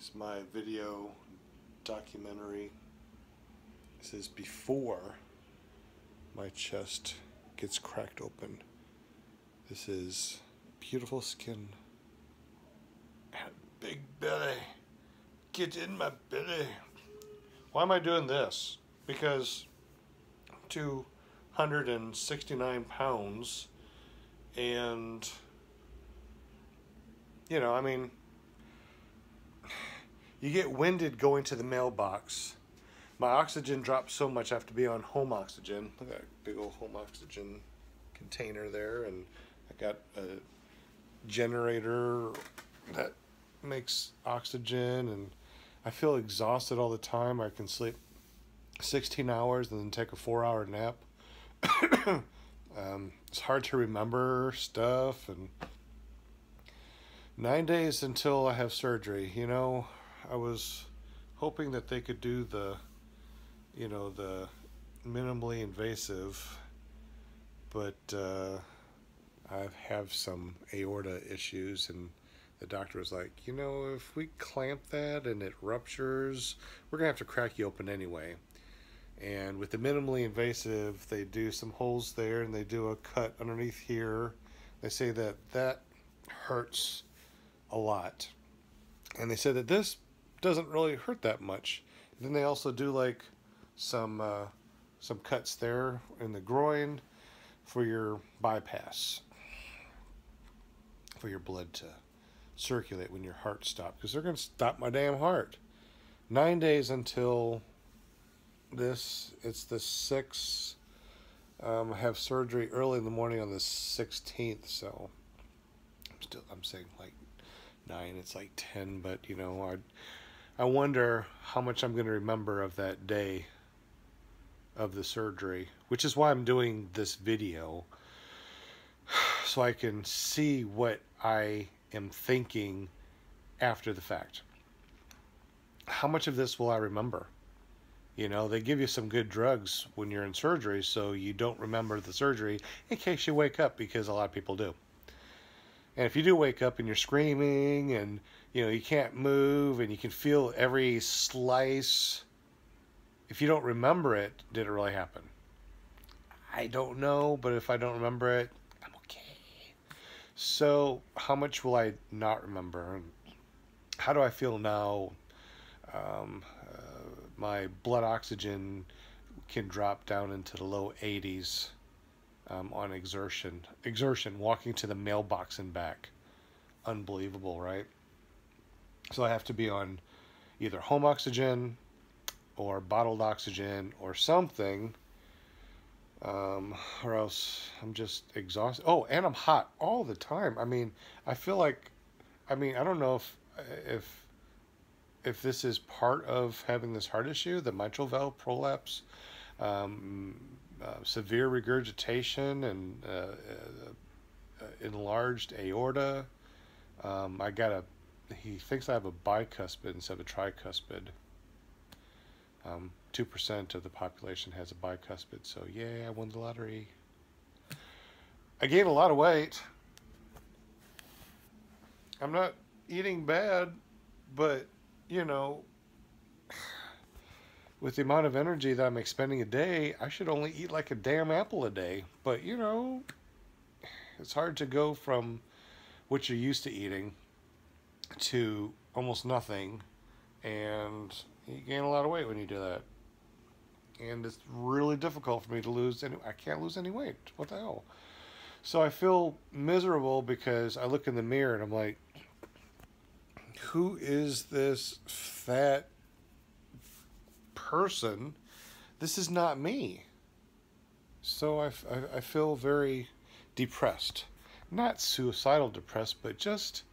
It's my video documentary. This is before my chest gets cracked open. This is beautiful skin and a big belly. Get in my belly. Why am I doing this? Because 269 pounds, and I mean, you get winded going to the mailbox. My oxygen drops so much I have to be on home oxygen. Look at that big old home oxygen container there, and I got a generator that makes oxygen, and I feel exhausted all the time. I can sleep 16 hours and then take a 4-hour nap. It's hard to remember stuff, and 9 days until I have surgery. I was hoping that they could do the minimally invasive, but I have some aorta issues, and the doctor was like, if we clamp that and it ruptures, we're gonna have to crack you open anyway. And with the minimally invasive, they do some holes there and they do a cut underneath here. They say that hurts a lot, and they said that this doesn't really hurt that much. And then they also do like some cuts there in the groin for your bypass, for your blood to circulate when your heart stops, because they're going to stop my damn heart. 9 days until this. It's the 6th. I have surgery early in the morning on the 16th, so I'm saying like 9. It's like 10, but I wonder how much I'm going to remember of that day of the surgery, which is why I'm doing this video, so I can see what I am thinking after the fact. How much of this will I remember? They give you some good drugs when you're in surgery, so you don't remember the surgery in case you wake up, because a lot of people do. And if you do wake up and you're screaming and you can't move and you can feel every slice, if you don't remember it, did it really happen? I don't know, but if I don't remember it, I'm okay. So how much will I not remember? How do I feel now? My blood oxygen can drop down into the low 80s on exertion, walking to the mailbox and back. Unbelievable, right? So I have to be on either home oxygen or bottled oxygen or something, or else I'm just exhausted. Oh, and I'm hot all the time. I mean, I feel like, I don't know if this is part of having this heart issue, the mitral valve prolapse, severe regurgitation, and enlarged aorta. He thinks I have a bicuspid instead of a tricuspid. 2% of the population has a bicuspid, so yeah, I won the lottery. I gained a lot of weight. I'm not eating bad, but with the amount of energy that I'm expending a day, I should only eat like a damn apple a day. But it's hard to go from what you're used to eating to almost nothing, and you gain a lot of weight when you do that. And it's really difficult for me to lose I can't lose any weight. What the hell? So I feel miserable because I look in the mirror and I'm like, who is this fat person? This is not me. So I feel very depressed. Not suicidal depressed, but just,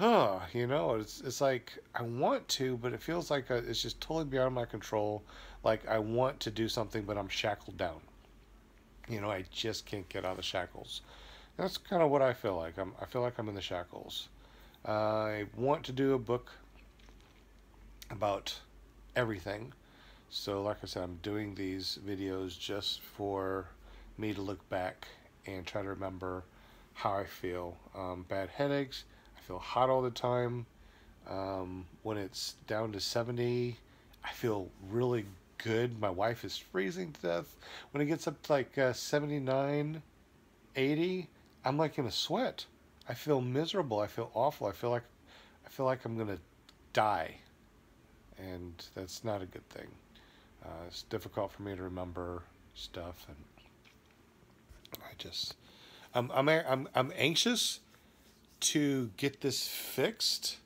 it's like I want to, but it feels like it's just totally beyond my control. Like I want to do something, but I'm shackled down. I just can't get out of the shackles. That's kind of what I feel like. I feel like I'm in the shackles. I want to do a book about everything. So like I said, I'm doing these videos just for me to look back and try to remember how I feel. Bad headaches. I feel hot all the time. When it's down to 70, I feel really good. My wife is freezing to death. When it gets up to like 79, 80, I'm like in a sweat. I feel miserable. I feel awful. I feel like I'm gonna die, and that's not a good thing. It's difficult for me to remember stuff, and I just I'm anxious to get this fixed.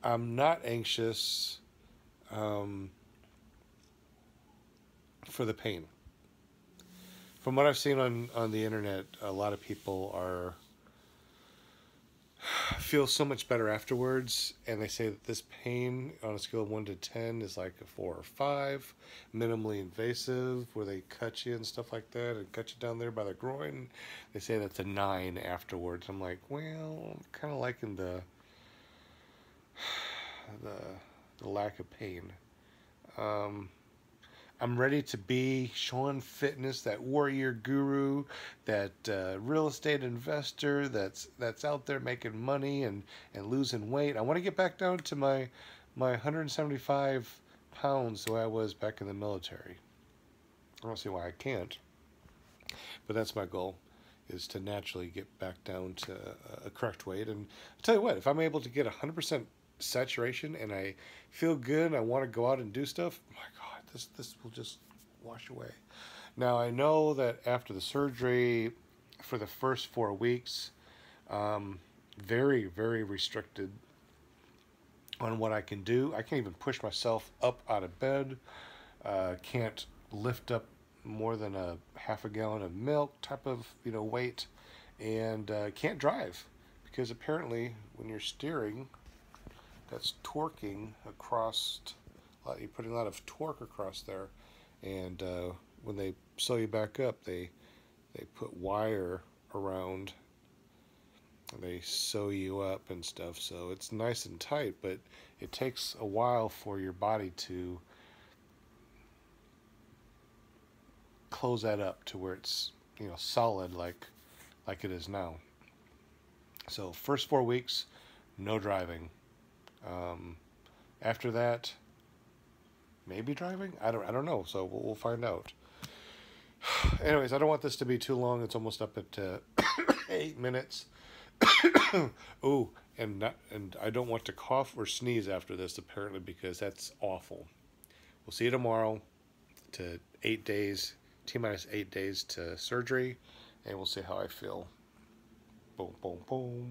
I'm not anxious um, for the pain. From what I've seen on the internet, a lot of people are feel so much better afterwards, and they say that this pain on a scale of 1 to 10 is like a 4 or 5, minimally invasive, where they cut you and stuff like that, and cut you down there by the groin. They say that's a 9 afterwards. I'm like, well, I'm kind of liking the lack of pain. Um, I'm ready to be Sean Fitness, that warrior guru, that real estate investor that's out there making money and losing weight. I want to get back down to my 175 pounds the way I was back in the military. I don't see why I can't, but that's my goal, is to naturally get back down to a correct weight. And I'll tell you what, if I'm able to get 100% saturation and I feel good and I want to go out and do stuff, oh my God, this will just wash away. Now, I know that after the surgery, for the first 4 weeks, very, very restricted on what I can do. I can't even push myself up out of bed. Can't lift up more than a half a gallon of milk type of weight, and can't drive, because apparently when you're steering, that's torquing across. You're putting a lot of torque across there, and when they sew you back up, they put wire around. They sew you up and stuff, so it's nice and tight, but it takes a while for your body to close that up to where it's solid like it is now. So first 4 weeks, no driving. After that, maybe driving. I don't know. So we'll find out. Anyways, I don't want this to be too long. It's almost up at 8 minutes. Oh, and I don't want to cough or sneeze after this, apparently, because that's awful. We'll see you tomorrow. To 8 days, T-minus 8 days to surgery, and we'll see how I feel. Boom, boom, boom.